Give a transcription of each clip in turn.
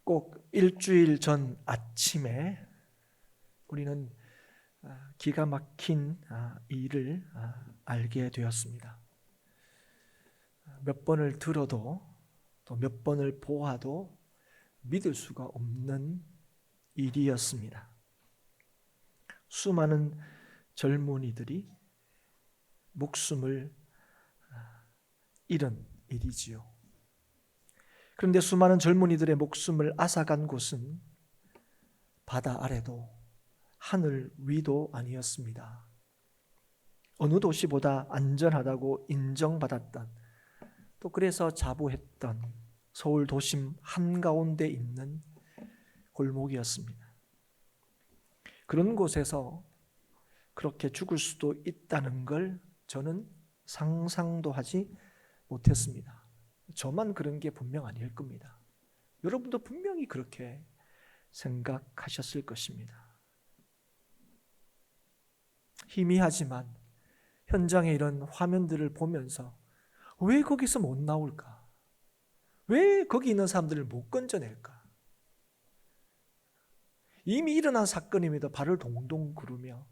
꼭 일주일 전 아침에 우리는 기가 막힌 일을 알게 되었습니다. 몇 번을 들어도 또 몇 번을 보아도 믿을 수가 없는 일이었습니다. 수많은 젊은이들이 목숨을 잃은 일이지요. 그런데 수많은 젊은이들의 목숨을 앗아간 곳은 바다 아래도 하늘 위도 아니었습니다. 어느 도시보다 안전하다고 인정받았던, 또 그래서 자부했던 서울 도심 한가운데 있는 골목이었습니다. 그런 곳에서 그렇게 죽을 수도 있다는 걸 저는 상상도 하지 못했습니다. 저만 그런 게 분명 아닐 겁니다. 여러분도 분명히 그렇게 생각하셨을 것입니다. 희미하지만 현장의 이런 화면들을 보면서 왜 거기서 못 나올까? 왜 거기 있는 사람들을 못 건져낼까? 이미 일어난 사건임에도 발을 동동 구르며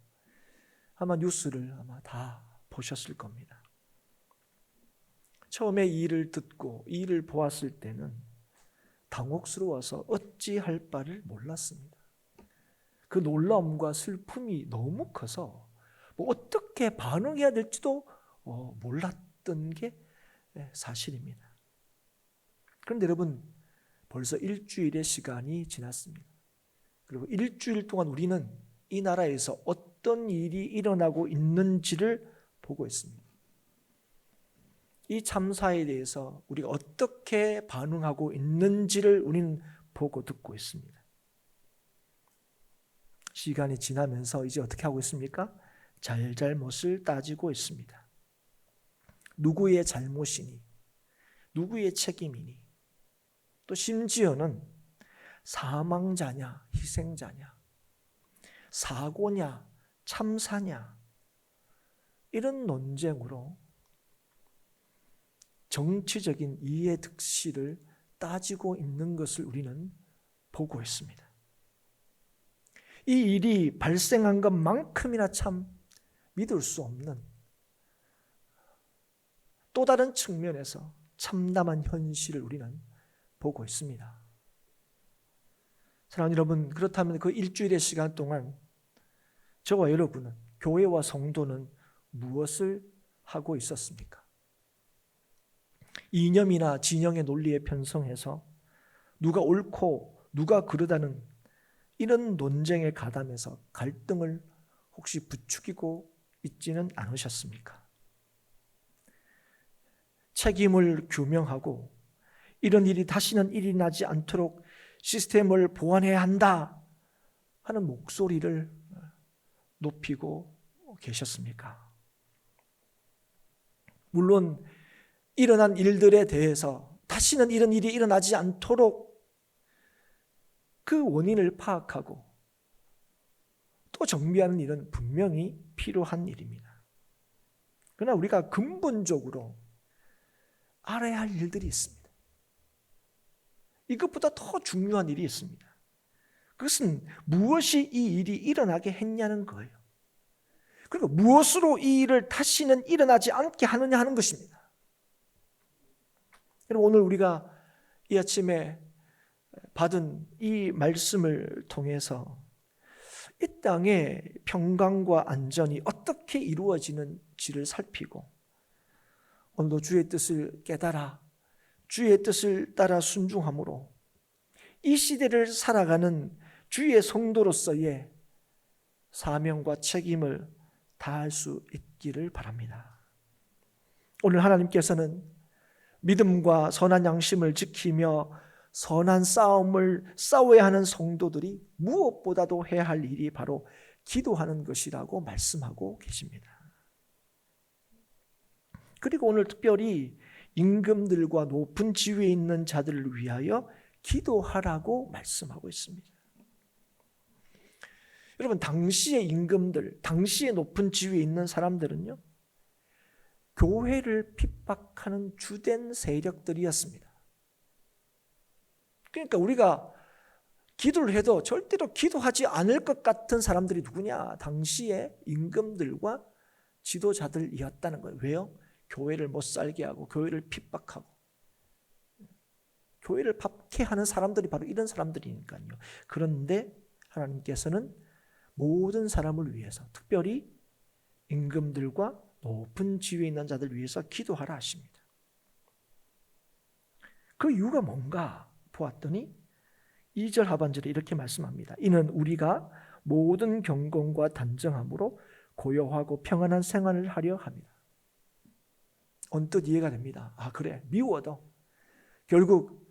아마 뉴스를 다 보셨을 겁니다. 처음에 이 일을 듣고 이 일을 보았을 때는 당혹스러워서 어찌할 바를 몰랐습니다. 그 놀라움과 슬픔이 너무 커서 어떻게 반응해야 될지도 몰랐던 게 사실입니다. 그런데 여러분, 벌써 일주일의 시간이 지났습니다. 그리고 일주일 동안 우리는 이 나라에서 어떤 일이 일어나고 있는지를 보고 있습니다. 이 참사에 대해서 우리가 어떻게 반응하고 있는지를 우리는 보고 듣고 있습니다. 시간이 지나면서 이제 어떻게 하고 있습니까? 잘잘못을 따지고 있습니다. 누구의 잘못이니, 누구의 책임이니, 또 심지어는 사망자냐, 희생자냐, 사고냐, 참사냐, 이런 논쟁으로 정치적인 이해득실을 따지고 있는 것을 우리는 보고 있습니다. 이 일이 발생한 것만큼이나 참 믿을 수 없는, 또 다른 측면에서 참담한 현실을 우리는 보고 있습니다. 사랑하는 여러분, 그렇다면 그 일주일의 시간 동안 저와 여러분은, 교회와 성도는 무엇을 하고 있었습니까? 이념이나 진영의 논리에 편성해서 누가 옳고 누가 그르다는 이런 논쟁에 가담해서 갈등을 혹시 부추기고 있지는 않으셨습니까? 책임을 규명하고 이런 일이 다시는 일어나지 않도록 시스템을 보완해야 한다 하는 목소리를 높이고 계셨습니까? 물론 일어난 일들에 대해서 다시는 이런 일이 일어나지 않도록 그 원인을 파악하고 또 정비하는 일은 분명히 필요한 일입니다. 그러나 우리가 근본적으로 알아야 할 일들이 있습니다. 이것보다 더 중요한 일이 있습니다. 그것은 무엇이 이 일이 일어나게 했냐는 거예요. 그리고 무엇으로 이 일을 다시는 일어나지 않게 하느냐 하는 것입니다. 여러분, 오늘 우리가 이 아침에 받은 이 말씀을 통해서 이 땅의 평강과 안전이 어떻게 이루어지는지를 살피고 오늘도 주의 뜻을 깨달아 주의 뜻을 따라 순종함으로 이 시대를 살아가는 주의 성도로서의 사명과 책임을 다할 수 있기를 바랍니다. 오늘 하나님께서는 믿음과 선한 양심을 지키며 선한 싸움을 싸워야 하는 성도들이 무엇보다도 해야 할 일이 바로 기도하는 것이라고 말씀하고 계십니다. 그리고 오늘 특별히 임금들과 높은 지위에 있는 자들을 위하여 기도하라고 말씀하고 있습니다. 여러분, 당시의 임금들, 당시의 높은 지위에 있는 사람들은요, 교회를 핍박하는 주된 세력들이었습니다. 그러니까 우리가 기도를 해도 절대로 기도하지 않을 것 같은 사람들이 누구냐? 당시에 임금들과 지도자들이었다는 거예요. 왜요? 교회를 못 살게 하고 교회를 핍박하고 교회를 박해하는 사람들이 바로 이런 사람들이니까요. 그런데 하나님께서는 모든 사람을 위해서, 특별히 임금들과 높은 지위에 있는 자들 위해서 기도하라 하십니다. 그 이유가 뭔가 보았더니 2절 하반절에 이렇게 말씀합니다. 이는 우리가 모든 경건과 단정함으로 고요하고 평안한 생활을 하려 합니다. 언뜻 이해가 됩니다. 아, 그래, 미워도 결국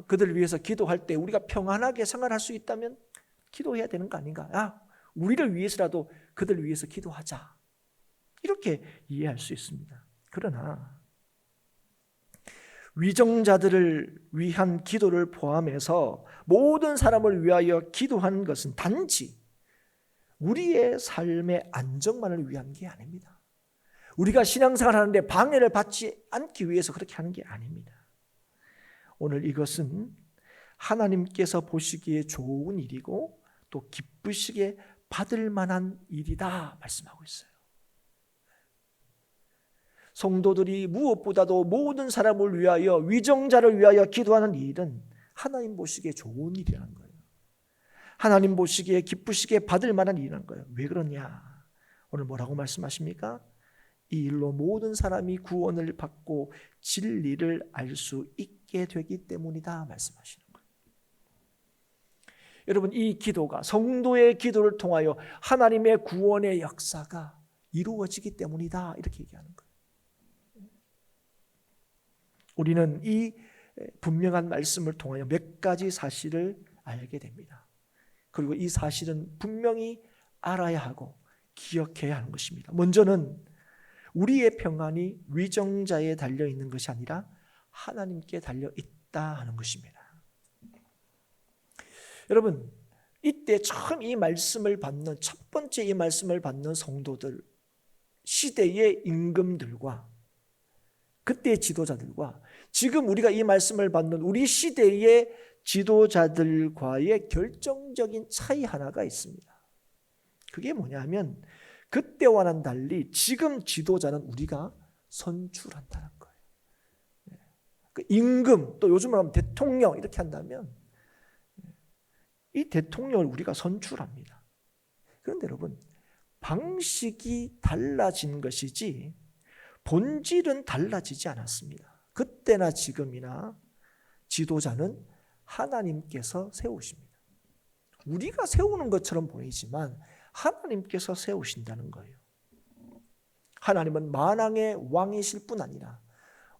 그들을 위해서 기도할 때 우리가 평안하게 생활할 수 있다면 기도해야 되는 거 아닌가? 야, 우리를 위해서라도 그들을 위해서 기도하자. 이렇게 이해할 수 있습니다. 그러나 위정자들을 위한 기도를 포함해서 모든 사람을 위하여 기도하는 것은 단지 우리의 삶의 안정만을 위한 게 아닙니다. 우리가 신앙생활 하는데 방해를 받지 않기 위해서 그렇게 하는 게 아닙니다. 오늘 이것은 하나님께서 보시기에 좋은 일이고 또 기쁘시게 받을 만한 일이다 말씀하고 있어요. 성도들이 무엇보다도 모든 사람을 위하여, 위정자를 위하여 기도하는 일은 하나님 보시기에 좋은 일이라는 거예요. 하나님 보시기에 기쁘시게 받을 만한 일이라는 거예요. 왜 그러냐? 오늘 뭐라고 말씀하십니까? 이 일로 모든 사람이 구원을 받고 진리를 알 수 있게 되기 때문이다 말씀하시는 거예요. 여러분, 이 기도가, 성도의 기도를 통하여 하나님의 구원의 역사가 이루어지기 때문이다 이렇게 얘기하는 거예요. 우리는 이 분명한 말씀을 통하여 몇 가지 사실을 알게 됩니다. 그리고 이 사실은 분명히 알아야 하고 기억해야 하는 것입니다. 먼저는 우리의 평안이 위정자에 달려있는 것이 아니라 하나님께 달려있다 하는 것입니다. 여러분, 이때 처음 이 말씀을 받는, 첫 번째 이 말씀을 받는 성도들, 시대의 임금들과 그때의 지도자들과 지금 우리가 이 말씀을 받는 우리 시대의 지도자들과의 결정적인 차이 하나가 있습니다. 그게 뭐냐면 그때와는 달리 지금 지도자는 우리가 선출한다는 거예요. 그 임금, 또 요즘으로 하면 대통령 이렇게 한다면 이 대통령을 우리가 선출합니다. 그런데 여러분, 방식이 달라진 것이지 본질은 달라지지 않았습니다. 그때나 지금이나 지도자는 하나님께서 세우십니다. 우리가 세우는 것처럼 보이지만 하나님께서 세우신다는 거예요. 하나님은 만왕의 왕이실 뿐 아니라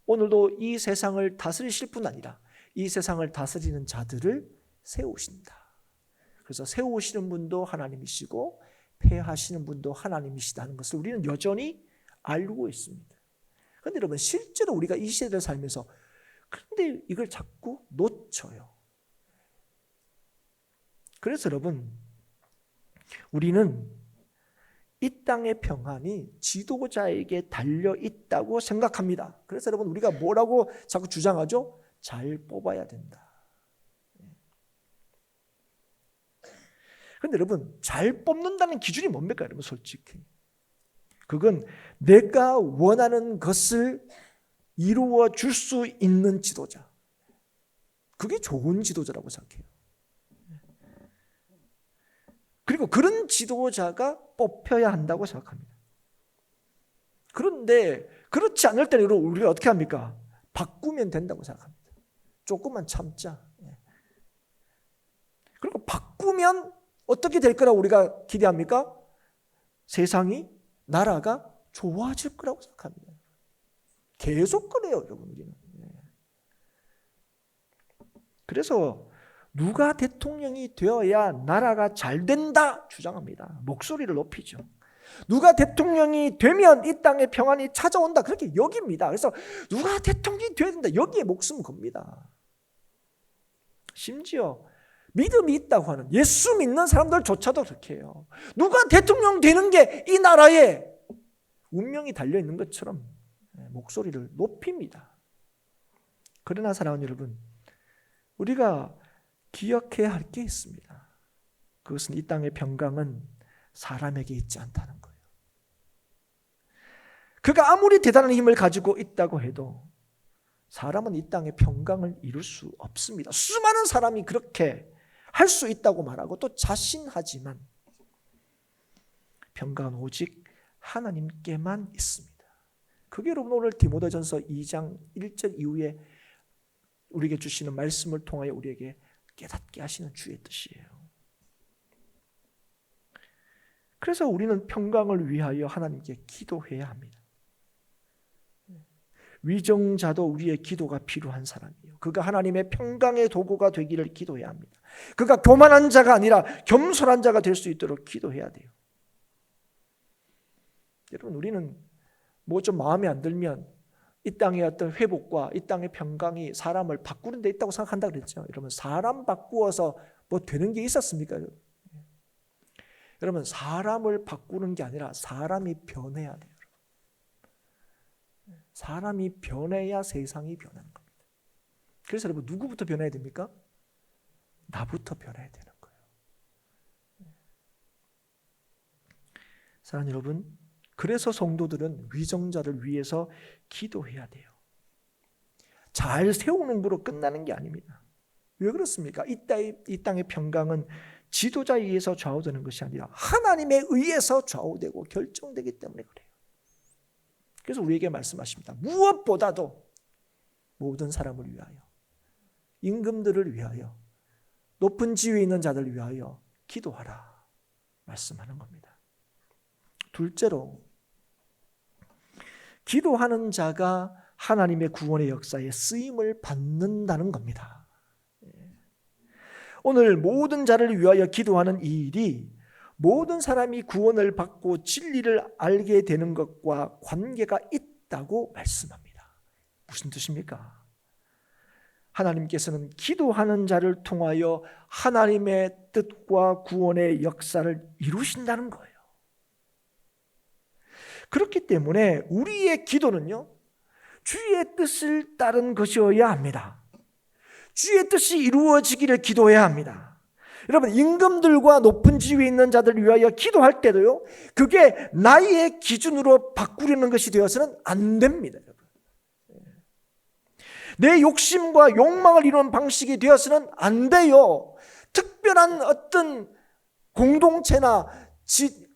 오늘도 이 세상을 다스리실 뿐 아니라 이 세상을 다스리는 자들을 세우신다. 그래서 세우시는 분도 하나님이시고 폐하시는 분도 하나님이시다는 것을 우리는 여전히 알고 있습니다. 그런데 여러분, 실제로 우리가 이 시대를 살면서 그런데 이걸 자꾸 놓쳐요. 그래서 여러분, 우리는 이 땅의 평안이 지도자에게 달려있다고 생각합니다. 그래서 여러분, 우리가 뭐라고 자꾸 주장하죠? 잘 뽑아야 된다. 그런데 여러분, 잘 뽑는다는 기준이 뭡니까? 여러분, 솔직히 그건 내가 원하는 것을 이루어 줄 수 있는 지도자, 그게 좋은 지도자라고 생각해요. 그리고 그런 지도자가 뽑혀야 한다고 생각합니다. 그런데 그렇지 않을 때는 우리가 어떻게 합니까? 바꾸면 된다고 생각합니다. 조금만 참자. 그리고 바꾸면 어떻게 될 거라고 우리가 기대합니까? 세상이, 나라가 좋아질 거라고 생각합니다. 계속 그래요, 여러분. 우리는. 그래서 누가 대통령이 되어야 나라가 잘 된다 주장합니다. 목소리를 높이죠. 누가 대통령이 되면 이 땅에 평안이 찾아온다 그렇게 여깁니다. 그래서 누가 대통령이 되어야 된다 여기에 목숨 겁니다. 심지어 믿음이 있다고 하는 예수 믿는 사람들조차도 그렇게 해요. 누가 대통령 되는 게 이 나라에 운명이 달려있는 것처럼 목소리를 높입니다. 그러나 사랑하는 여러분, 우리가 기억해야 할 게 있습니다. 그것은 이 땅의 평강은 사람에게 있지 않다는 거예요. 그가 아무리 대단한 힘을 가지고 있다고 해도 사람은 이 땅의 평강을 이룰 수 없습니다. 수많은 사람이 그렇게 할 수 있다고 말하고 또 자신하지만 평강은 오직 하나님께만 있습니다. 그게 여러분 오늘 디모데전서 2장 1절 이후에 우리에게 주시는 말씀을 통하여 우리에게 깨닫게 하시는 주의 뜻이에요. 그래서 우리는 평강을 위하여 하나님께 기도해야 합니다. 위정자도 우리의 기도가 필요한 사람이에요. 그가 하나님의 평강의 도구가 되기를 기도해야 합니다. 그가 교만한 자가 아니라 겸손한 자가 될 수 있도록 기도해야 돼요. 여러분, 우리는 뭐 좀 마음에 안 들면 이 땅의 어떤 회복과 이 땅의 평강이 사람을 바꾸는 데 있다고 생각한다 그랬죠. 여러분, 사람 바꾸어서 뭐 되는 게 있었습니까? 여러분, 사람을 바꾸는 게 아니라 사람이 변해야 돼요. 사람이 변해야 세상이 변하는 겁니다. 그래서 여러분, 누구부터 변해야 됩니까? 나부터 변해야 되는 거예요. 사랑하는 여러분, 그래서 성도들은 위정자를 위해서 기도해야 돼요. 잘 세우는 거로 끝나는 게 아닙니다. 왜 그렇습니까? 이 땅의 평강은 지도자에 의해서 좌우되는 것이 아니라 하나님에 의해서 좌우되고 결정되기 때문에 그래요. 그래서 우리에게 말씀하십니다. 무엇보다도 모든 사람을 위하여, 임금들을 위하여, 높은 지위에 있는 자들을 위하여 기도하라 말씀하는 겁니다. 둘째로, 기도하는 자가 하나님의 구원의 역사에 쓰임을 받는다는 겁니다. 오늘 모든 자를 위하여 기도하는 이 일이 모든 사람이 구원을 받고 진리를 알게 되는 것과 관계가 있다고 말씀합니다. 무슨 뜻입니까? 하나님께서는 기도하는 자를 통하여 하나님의 뜻과 구원의 역사를 이루신다는 거예요. 그렇기 때문에 우리의 기도는요, 주의 뜻을 따른 것이어야 합니다. 주의 뜻이 이루어지기를 기도해야 합니다. 여러분, 임금들과 높은 지위에 있는 자들을 위하여 기도할 때도요, 그게 나의 기준으로 바꾸려는 것이 되어서는 안 됩니다. 여러분. 내 욕심과 욕망을 이루는 방식이 되어서는 안 돼요. 특별한 어떤 공동체나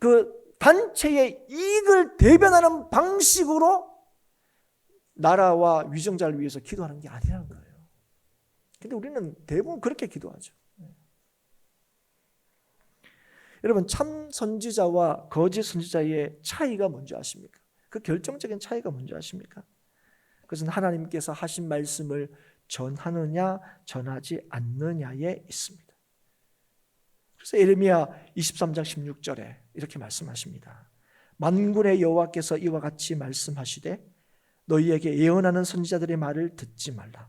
그 단체의 이익을 대변하는 방식으로 나라와 위정자를 위해서 기도하는 게 아니라는 거예요. 근데 우리는 대부분 그렇게 기도하죠. 여러분, 참 선지자와 거짓 선지자의 차이가 뭔지 아십니까? 그 결정적인 차이가 뭔지 아십니까? 그것은 하나님께서 하신 말씀을 전하느냐 전하지 않느냐에 있습니다. 그래서 예레미야 23장 16절에 이렇게 말씀하십니다. 만군의 여호와께서 이와 같이 말씀하시되 너희에게 예언하는 선지자들의 말을 듣지 말라.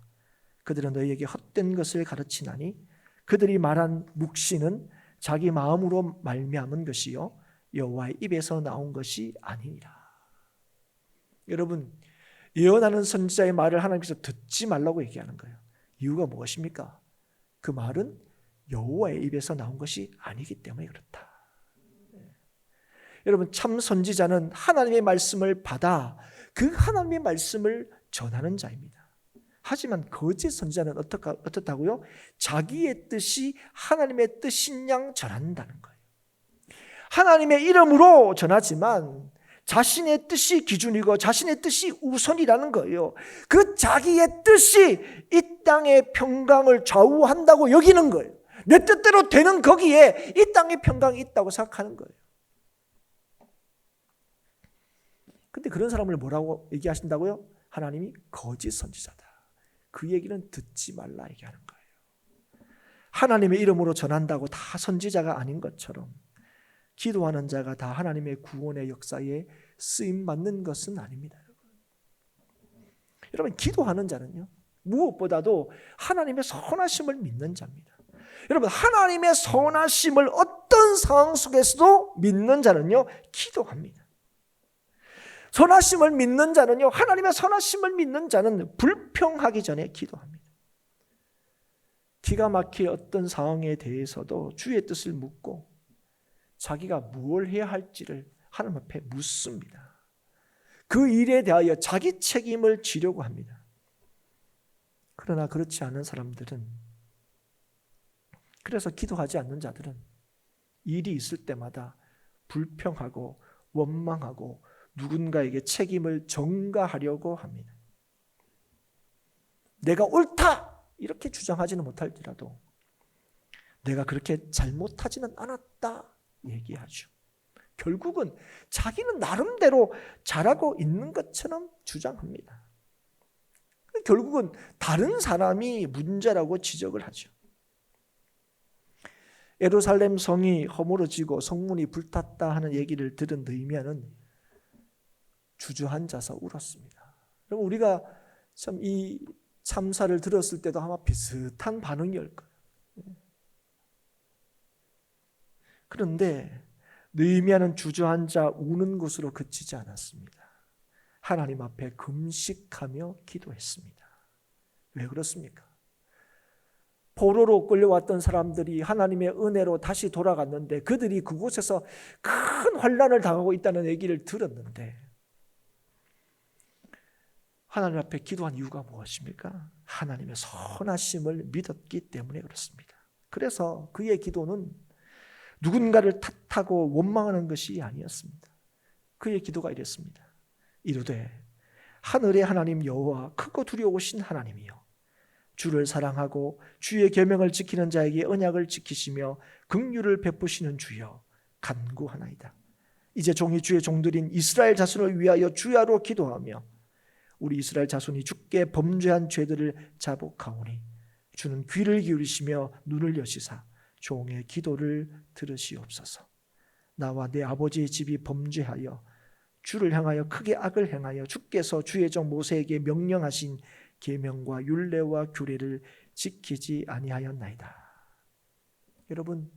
그들은 너희에게 헛된 것을 가르치나니 그들이 말한 묵시는 자기 마음으로 말미암은 것이요 여호와의 입에서 나온 것이 아니니라. 여러분, 예언하는 선지자의 말을 하나님께서 듣지 말라고 얘기하는 거예요. 이유가 무엇입니까? 그 말은 여호와의 입에서 나온 것이 아니기 때문에 그렇다. 여러분, 참 선지자는 하나님의 말씀을 받아 그 하나님의 말씀을 전하는 자입니다. 하지만 거짓 선지자는 어떻다고요? 자기의 뜻이 하나님의 뜻인 양 전한다는 거예요. 하나님의 이름으로 전하지만 자신의 뜻이 기준이고 자신의 뜻이 우선이라는 거예요. 그 자기의 뜻이 이 땅의 평강을 좌우한다고 여기는 거예요. 내 뜻대로 되는 거기에 이 땅의 평강이 있다고 생각하는 거예요. 근데 그런 사람을 뭐라고 얘기하신다고요? 하나님이 거짓 선지자다. 그 얘기는 듣지 말라 얘기하는 거예요. 하나님의 이름으로 전한다고 다 선지자가 아닌 것처럼 기도하는 자가 다 하나님의 구원의 역사에 쓰임받는 것은 아닙니다. 여러분, 기도하는 자는요, 무엇보다도 하나님의 선하심을 믿는 자입니다. 여러분, 하나님의 선하심을 어떤 상황 속에서도 믿는 자는요, 기도합니다. 선하심을 믿는 자는요, 하나님의 선하심을 믿는 자는 불평하기 전에 기도합니다. 기가 막힐 어떤 상황에 대해서도 주의 뜻을 묻고 자기가 무엇을 해야 할지를 하나님 앞에 묻습니다. 그 일에 대하여 자기 책임을 지려고 합니다. 그러나 그렇지 않은 사람들은, 그래서 기도하지 않는 자들은 일이 있을 때마다 불평하고 원망하고 누군가에게 책임을 전가하려고 합니다. 내가 옳다! 이렇게 주장하지는 못할지라도 내가 그렇게 잘못하지는 않았다 얘기하죠. 결국은 자기는 나름대로 잘하고 있는 것처럼 주장합니다. 결국은 다른 사람이 문제라고 지적을 하죠. 예루살렘 성이 허물어지고 성문이 불탔다 하는 얘기를 들은 느헤미야는 주저앉아서 울었습니다. 그럼 우리가 참 이 참사를 들었을 때도 아마 비슷한 반응이었을 거예요. 그런데 느헤미야는 주저앉아 우는 것으로 그치지 않았습니다. 하나님 앞에 금식하며 기도했습니다. 왜 그렇습니까? 포로로 끌려왔던 사람들이 하나님의 은혜로 다시 돌아갔는데 그들이 그곳에서 큰 환난을 당하고 있다는 얘기를 들었는데 하나님 앞에 기도한 이유가 무엇입니까? 하나님의 선하심을 믿었기 때문에 그렇습니다. 그래서 그의 기도는 누군가를 탓하고 원망하는 것이 아니었습니다. 그의 기도가 이랬습니다. 이르되 하늘의 하나님 여호와 크고 두려우신 하나님이여, 주를 사랑하고 주의 계명을 지키는 자에게 언약을 지키시며 긍휼을 베푸시는 주여, 간구하나이다. 이제 종이 주의 종들인 이스라엘 자손을 위하여 주야로 기도하며 우리 이스라엘 자손이 주께 범죄한 죄들을 자복하오니 주는 귀를 기울이시며 눈을 여시사 종의 기도를 들으시옵소서. 나와 내 아버지의 집이 범죄하여 주를 향하여 크게 악을 행하여 주께서 주의 종 모세에게 명령하신 계명과 율례와 규례를 지키지 아니하였나이다. 여러분,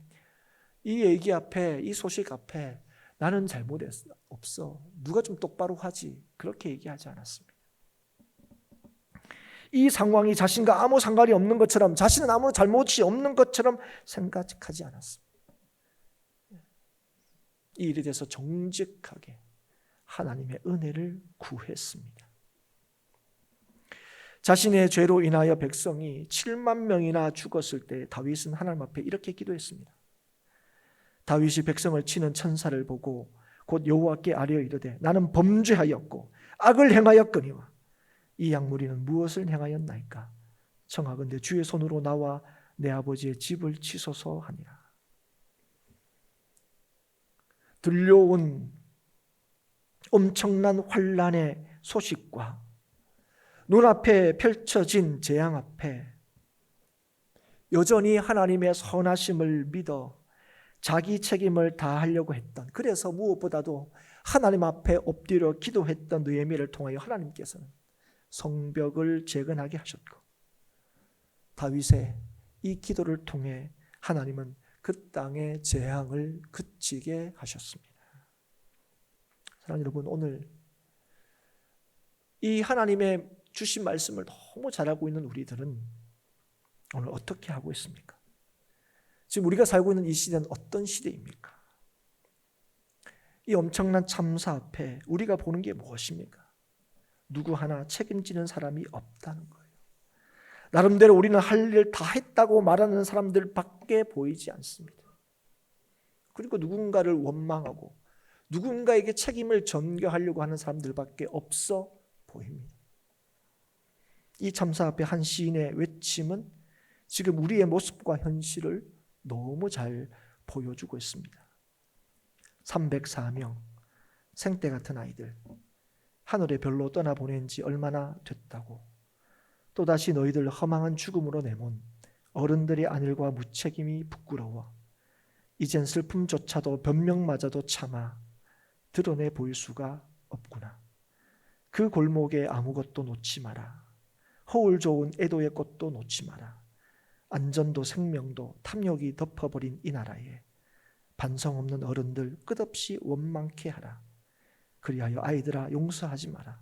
이 얘기 앞에, 이 소식 앞에 나는 잘못했어 없어, 누가 좀 똑바로 하지, 그렇게 얘기하지 않았습니다. 이 상황이 자신과 아무 상관이 없는 것처럼, 자신은 아무 잘못이 없는 것처럼 생각하지 않았습니다. 이 일에 대해서 정직하게 하나님의 은혜를 구했습니다. 자신의 죄로 인하여 백성이 7만 명이나 죽었을 때 다윗은 하나님 앞에 이렇게 기도했습니다. 다윗이 백성을 치는 천사를 보고 곧 여호와께 아뢰어 이르되 나는 범죄하였고 악을 행하였거니와 이 약무리는 무엇을 행하였나이까? 청하건대 주의 손으로 나와 내 아버지의 집을 치소서 하니라. 들려온 엄청난 환난의 소식과 눈앞에 펼쳐진 재앙 앞에 여전히 하나님의 선하심을 믿어 자기 책임을 다하려고 했던, 그래서 무엇보다도 하나님 앞에 엎드려 기도했던 느헤미야를 통하여 하나님께서는 성벽을 재건하게 하셨고 다윗의 이 기도를 통해 하나님은 그 땅의 재앙을 그치게 하셨습니다. 사랑하는 여러분, 오늘 이 하나님의 주신 말씀을 너무 잘하고 있는 우리들은 오늘 어떻게 하고 있습니까? 지금 우리가 살고 있는 이 시대는 어떤 시대입니까? 이 엄청난 참사 앞에 우리가 보는 게 무엇입니까? 누구 하나 책임지는 사람이 없다는 거예요. 나름대로 우리는 할 일 다 했다고 말하는 사람들밖에 보이지 않습니다. 그리고 누군가를 원망하고 누군가에게 책임을 전가하려고 하는 사람들밖에 없어 보입니다. 이 참사 앞에 한 시인의 외침은 지금 우리의 모습과 현실을 너무 잘 보여주고 있습니다. 304명 생떼 같은 아이들 하늘의 별로 떠나보낸 지 얼마나 됐다고, 또다시 너희들 허망한 죽음으로 내몬 어른들의 안일과 무책임이 부끄러워 이젠 슬픔조차도 변명마저도 참아 드러내 보일 수가 없구나. 그 골목에 아무것도 놓지 마라. 허울 좋은 애도의 꽃도 놓지 마라. 안전도 생명도 탐욕이 덮어버린 이 나라에 반성 없는 어른들 끝없이 원망케 하라. 그리하여 아이들아 용서하지 마라.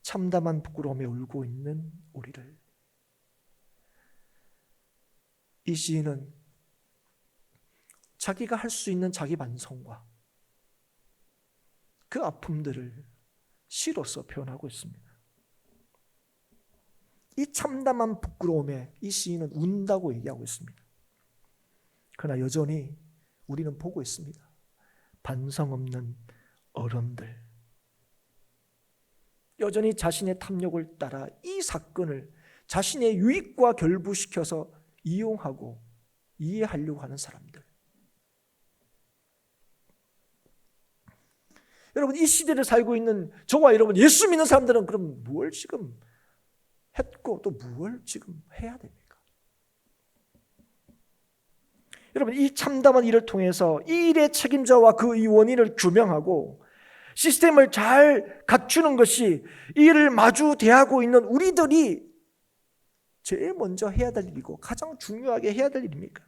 참담한 부끄러움에 울고 있는 우리를. 이 시인은 자기가 할 수 있는 자기 반성과 그 아픔들을 시로서 표현하고 있습니다. 이 참담한 부끄러움에 이 시인은 운다고 얘기하고 있습니다. 그러나 여전히 우리는 보고 있습니다. 반성 없는 어른들, 여전히 자신의 탐욕을 따라 이 사건을 자신의 유익과 결부시켜서 이용하고 이해하려고 하는 사람들. 여러분, 이 시대를 살고 있는 저와 여러분, 예수 믿는 사람들은 그럼 뭘 지금 했고 또 뭘 지금 해야 됩니까? 여러분, 이 참담한 일을 통해서 이 일의 책임자와 그 이 원인을 규명하고 시스템을 잘 갖추는 것이 이 일을 마주 대하고 있는 우리들이 제일 먼저 해야 될 일이고 가장 중요하게 해야 될 일입니까?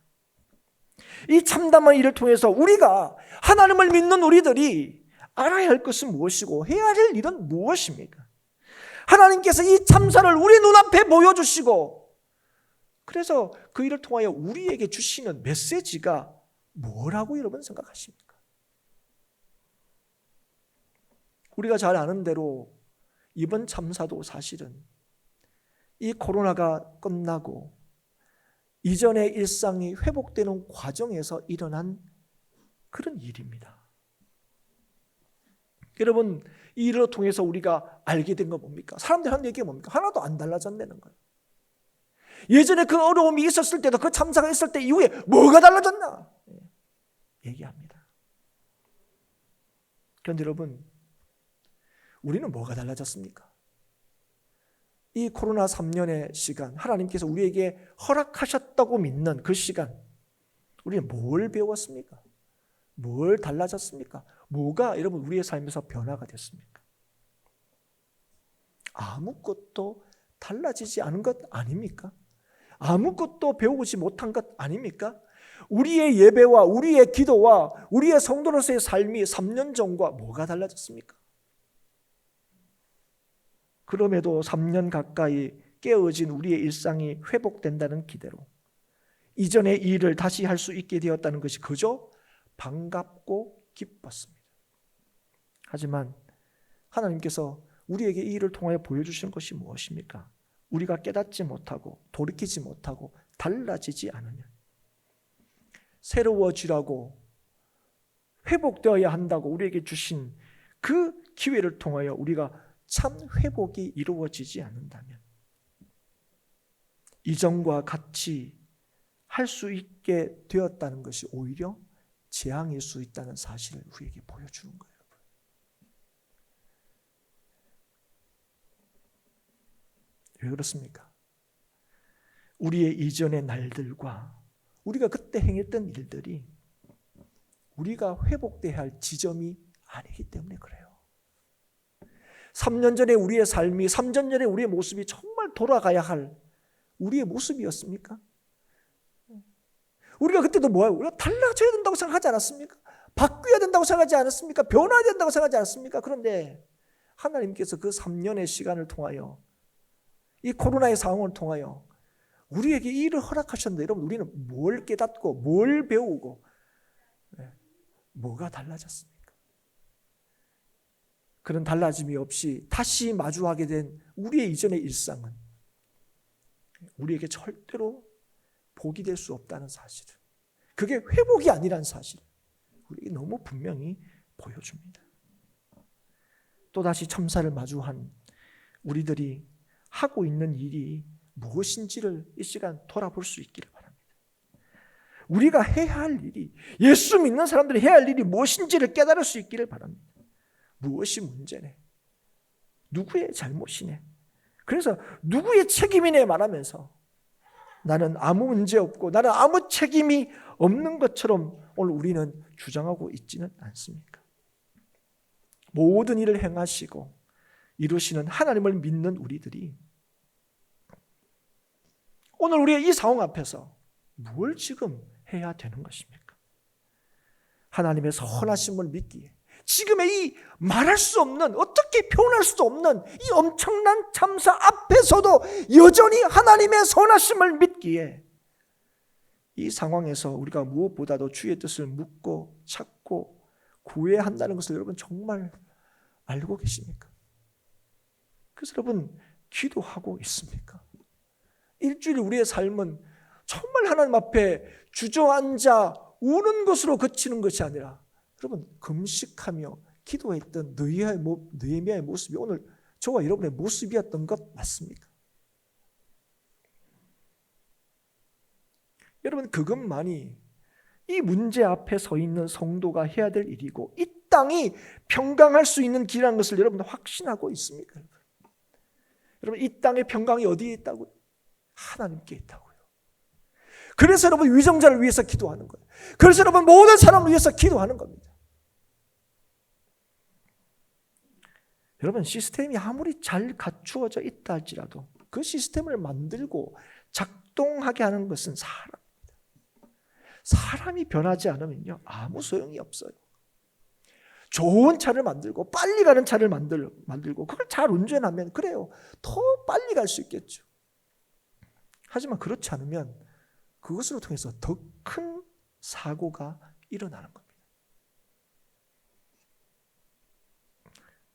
이 참담한 일을 통해서 우리가, 하나님을 믿는 우리들이 알아야 할 것은 무엇이고 해야 할 일은 무엇입니까? 하나님께서 이 참사를 우리 눈앞에 보여주시고, 그래서 그 일을 통하여 우리에게 주시는 메시지가 뭐라고 여러분 생각하십니까? 우리가 잘 아는 대로 이번 참사도 사실은 이 코로나가 끝나고 이전의 일상이 회복되는 과정에서 일어난 그런 일입니다. 여러분, 이 일을 통해서 우리가 알게 된 거 뭡니까? 사람들이 하는 얘기가 뭡니까? 하나도 안 달라졌다는 거예요. 예전에 그 어려움이 있었을 때도, 그 참사가 있을 때 이후에 뭐가 달라졌나? 얘기합니다. 그런데 여러분, 우리는 뭐가 달라졌습니까? 이 코로나 3년의 시간, 하나님께서 우리에게 허락하셨다고 믿는 그 시간, 우리는 뭘 배웠습니까? 뭘 달라졌습니까? 뭐가 여러분 우리의 삶에서 변화가 됐습니까? 아무것도 달라지지 않은 것 아닙니까? 아무것도 배우지 못한 것 아닙니까? 우리의 예배와 우리의 기도와 우리의 성도로서의 삶이 3년 전과 뭐가 달라졌습니까? 그럼에도 3년 가까이 깨어진 우리의 일상이 회복된다는 기대로 이전의 일을 다시 할 수 있게 되었다는 것이 그저 반갑고 기뻤습니다. 하지만 하나님께서 우리에게 이 일을 통하여 보여주시는 것이 무엇입니까? 우리가 깨닫지 못하고 돌이키지 못하고 달라지지 않으면 새로워지라고 회복되어야 한다고 우리에게 주신 그 기회를 통하여 우리가 참 회복이 이루어지지 않는다면 이전과 같이 할 수 있게 되었다는 것이 오히려 재앙일 수 있다는 사실을 우리에게 보여주는 거예요. 왜 그렇습니까? 우리의 이전의 날들과 우리가 그때 행했던 일들이 우리가 회복돼야 할 지점이 아니기 때문에 그래요. 3년 전에 우리의 삶이, 3년 전에 우리의 모습이 정말 돌아가야 할 우리의 모습이었습니까? 우리가 그때도 뭐예요? 우리가 달라져야 된다고 생각하지 않았습니까? 바뀌어야 된다고 생각하지 않았습니까? 변화해야 된다고 생각하지 않았습니까? 그런데 하나님께서 그 3년의 시간을 통하여 이 코로나의 상황을 통하여 우리에게 이 일을 허락하셨는데 여러분, 우리는 뭘 깨닫고 뭘 배우고 뭐가 달라졌습니까? 그런 달라짐이 없이 다시 마주하게 된 우리의 이전의 일상은 우리에게 절대로 복이 될 수 없다는 사실을, 그게 회복이 아니라는 사실을 우리에게 너무 분명히 보여줍니다. 또다시 참사를 마주한 우리들이 하고 있는 일이 무엇인지를 이 시간 돌아볼 수 있기를 바랍니다. 우리가 해야 할 일이, 예수 믿는 사람들이 해야 할 일이 무엇인지를 깨달을 수 있기를 바랍니다. 무엇이 문제네? 누구의 잘못이네? 그래서 누구의 책임이네 말하면서 나는 아무 문제 없고 나는 아무 책임이 없는 것처럼 오늘 우리는 주장하고 있지는 않습니까? 모든 일을 행하시고 이루시는 하나님을 믿는 우리들이 오늘 우리의 이 상황 앞에서 뭘 지금 해야 되는 것입니까? 하나님의 선하심을 믿기에 지금의 이 말할 수 없는, 어떻게 표현할 수도 없는 이 엄청난 참사 앞에서도 여전히 하나님의 선하심을 믿기에 이 상황에서 우리가 무엇보다도 주의 뜻을 묻고 찾고 구해야 한다는 것을 여러분 정말 알고 계십니까? 그래서 여러분 기도하고 있습니까? 일주일 우리의 삶은 정말 하나님 앞에 주저앉아 우는 것으로 그치는 것이 아니라 여러분 금식하며 기도했던 느헤미야의 모습이 오늘 저와 여러분의 모습이었던 것 맞습니까? 여러분 그것만이 이 문제 앞에 서 있는 성도가 해야 될 일이고 이 땅이 평강할 수 있는 길이라는 것을 여러분 확신하고 있습니까? 여러분 이 땅의 평강이 어디에 있다고요? 하나님께 있다고요. 그래서 여러분 위정자를 위해서 기도하는 거예요. 그래서 여러분 모든 사람을 위해서 기도하는 겁니다. 여러분 시스템이 아무리 잘 갖추어져 있다 할지라도 그 시스템을 만들고 작동하게 하는 것은 사람입니다. 사람이 변하지 않으면요 아무 소용이 없어요. 좋은 차를 만들고 빨리 가는 차를 만들고 그걸 잘 운전하면 그래요 더 빨리 갈 수 있겠죠. 하지만 그렇지 않으면 그것으로 통해서 더 큰 사고가 일어나는 겁니다.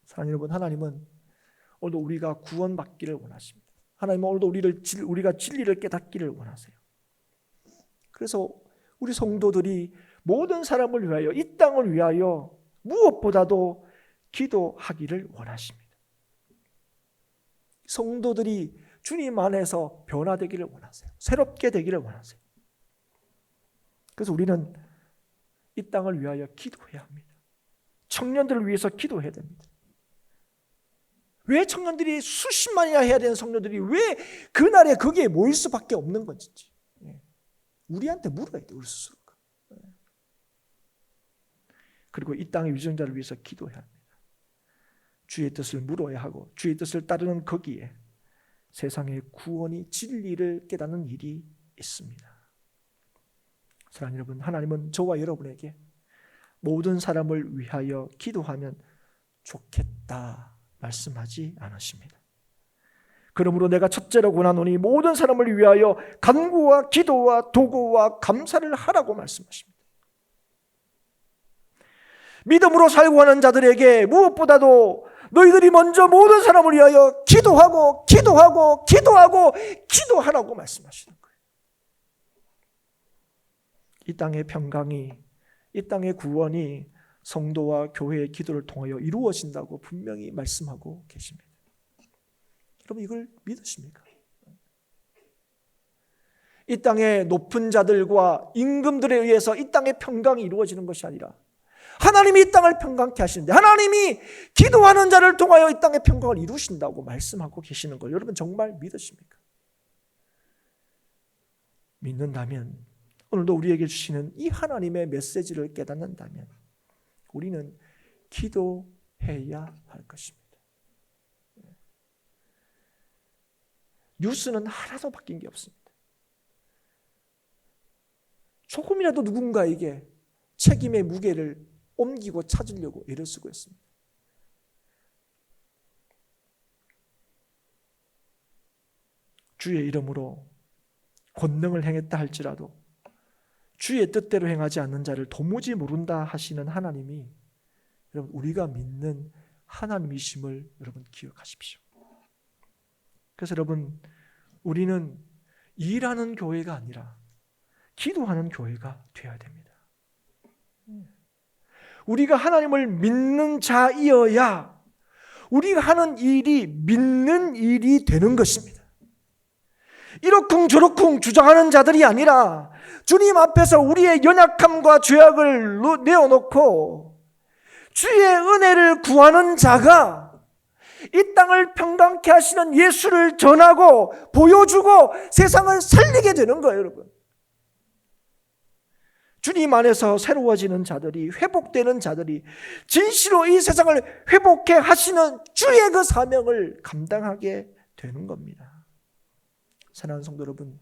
사랑하는 여러분, 하나님은 오늘도 우리가 구원받기를 원하십니다. 하나님은 오늘도 우리가 진리를 깨닫기를 원하세요. 그래서 우리 성도들이 모든 사람을 위하여 이 땅을 위하여 무엇보다도 기도하기를 원하십니다. 성도들이 주님 안에서 변화되기를 원하세요. 새롭게 되기를 원하세요. 그래서 우리는 이 땅을 위하여 기도해야 합니다. 청년들을 위해서 기도해야 됩니다. 왜 청년들이 수십만이나 해야 되는 성도들이 왜 그날에 거기에 모일 수밖에 없는 건지 우리한테 물어야 돼요. 우리 스스로가. 그리고 이 땅의 위정자를 위해서 기도해야 합니다. 주의 뜻을 물어야 하고 주의 뜻을 따르는 거기에 세상의 구원이 진리를 깨닫는 일이 있습니다. 사랑하는 여러분, 하나님은 저와 여러분에게 모든 사람을 위하여 기도하면 좋겠다 말씀하지 않으십니다. 그러므로 내가 첫째로 권하노니 모든 사람을 위하여 간구와 기도와 도구와 감사를 하라고 말씀하십니다. 믿음으로 살고 하는 자들에게 무엇보다도 너희들이 먼저 모든 사람을 위하여 기도하고 기도하라고 말씀하시는 거예요. 이 땅의 평강이, 이 땅의 구원이 성도와 교회의 기도를 통하여 이루어진다고 분명히 말씀하고 계십니다. 여러분 이걸 믿으십니까? 이 땅의 높은 자들과 임금들에 의해서 이 땅의 평강이 이루어지는 것이 아니라 하나님이 이 땅을 평강케 하시는데 하나님이 기도하는 자를 통하여 이 땅의 평강을 이루신다고 말씀하고 계시는 걸 여러분 정말 믿으십니까? 믿는다면 오늘도 우리에게 주시는 이 하나님의 메시지를 깨닫는다면 우리는 기도해야 할 것입니다. 뉴스는 하나도 바뀐 게 없습니다. 조금이라도 누군가에게 책임의 무게를 옮기고 찾으려고 애를 쓰고 있습니다. 주의 이름으로 권능을 행했다 할지라도 주의 뜻대로 행하지 않는 자를 도무지 모른다 하시는 하나님이 여러분 우리가 믿는 하나님이심을 여러분 기억하십시오. 그래서 여러분 우리는 일하는 교회가 아니라 기도하는 교회가 되어야 됩니다. 우리가 하나님을 믿는 자이어야 우리가 하는 일이 믿는 일이 되는 것입니다. 이러쿵저러쿵 주장하는 자들이 아니라 주님 앞에서 우리의 연약함과 죄악을 내어놓고 주의 은혜를 구하는 자가 이 땅을 평강케 하시는 예수를 전하고 보여주고 세상을 살리게 되는 거예요, 여러분. 주님 안에서 새로워지는 자들이, 회복되는 자들이 진실로 이 세상을 회복해 하시는 주의 그 사명을 감당하게 되는 겁니다. 사랑하는 성도 여러분,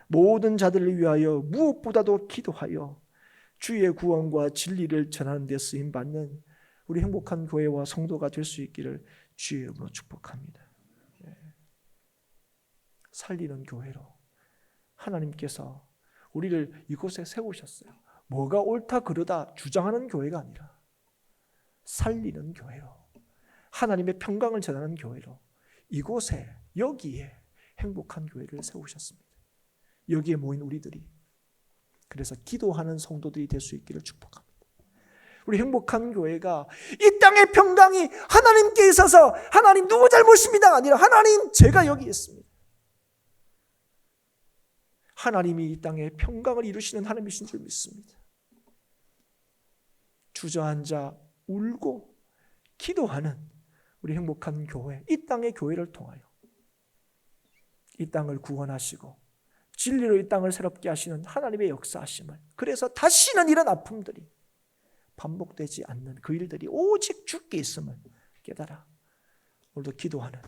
모든 자들을 위하여 무엇보다도 기도하여 주의 구원과 진리를 전하는 데 쓰임받는 우리 행복한 교회와 성도가 될 수 있기를 주의 이름으로 축복합니다. 살리는 교회로 하나님께서 우리를 이곳에 세우셨어요. 뭐가 옳다 그르다 주장하는 교회가 아니라 살리는 교회로, 하나님의 평강을 전하는 교회로, 이곳에, 여기에 행복한 교회를 세우셨습니다. 여기에 모인 우리들이 그래서 기도하는 성도들이 될 수 있기를 축복합니다. 우리 행복한 교회가 이 땅의 평강이 하나님께 있어서 하나님 누구 잘못입니다 아니라 하나님 제가 여기 있습니다. 하나님이 이 땅에 평강을 이루시는 하나님이신 줄 믿습니다. 주저앉아 울고 기도하는 우리 행복한 교회, 이 땅의 교회를 통하여 이 땅을 구원하시고 진리로 이 땅을 새롭게 하시는 하나님의 역사하심을, 그래서 다시는 이런 아픔들이 반복되지 않는 그 일들이 오직 주께 있음을 깨달아 오늘도 기도하는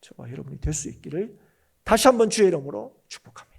저와 여러분이 될 수 있기를 다시 한번 주의 이름으로 축복합니다.